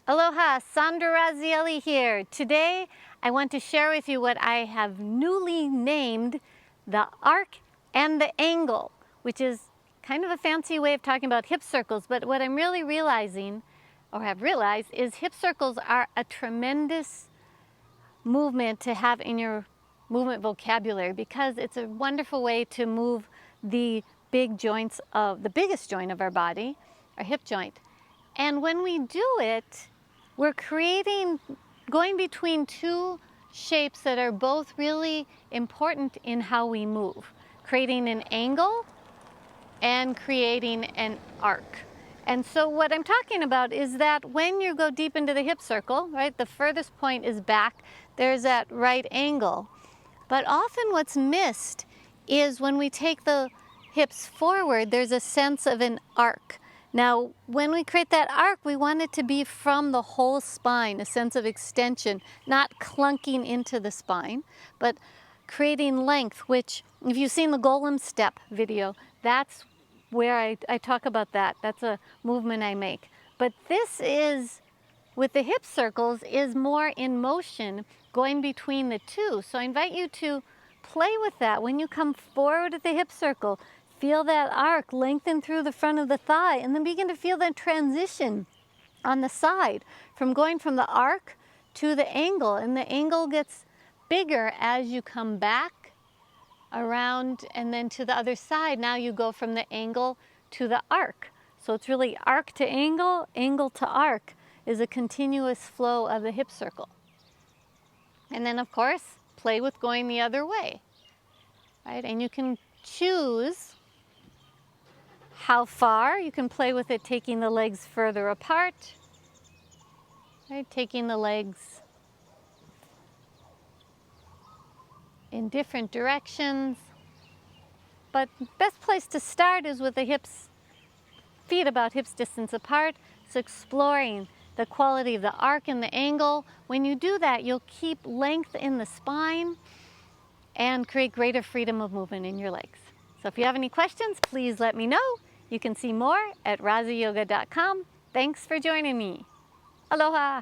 Aloha, Sandra Razielli here. Today I want to share with you what I have newly named the arc and the angle, which is kind of a fancy way of talking about hip circles, but what I'm really realizing, or have realized, is hip circles are a tremendous movement to have in your movement vocabulary because it's a wonderful way to move the big joints of the biggest joint of our body, our hip joint. And when we do it, we're going between two shapes that are both really important in how we move, creating an angle and creating an arc. And so what I'm talking about is that when you go deep into the hip circle, right, the furthest point is back, there's that right angle. But often what's missed is when we take the hips forward, there's a sense of an arc. Now, when we create that arc, we want it to be from the whole spine, a sense of extension, not clunking into the spine, but creating length, which, if you've seen the Golem Step video, that's where I talk about that. That's a movement I make. But this is, with the hip circles, is more in motion, going between the two. So I invite you to play with that. When you come forward at the hip circle, feel that arc lengthen through the front of the thigh, and then begin to feel that transition on the side from going from the arc to the angle. And the angle gets bigger as you come back around and then to the other side. Now you go from the angle to the arc. So it's really arc to angle, angle to arc is a continuous flow of the hip circle. And then of course, play with going the other way, right? And you can choose how far. You can play with it taking the legs further apart, right? Taking the legs in different directions. But best place to start is with the feet about hips distance apart. So exploring the quality of the arc and the angle. When you do that, you'll keep length in the spine and create greater freedom of movement in your legs. So if you have any questions, please let me know. You can see more at raziyoga.com. Thanks for joining me. Aloha.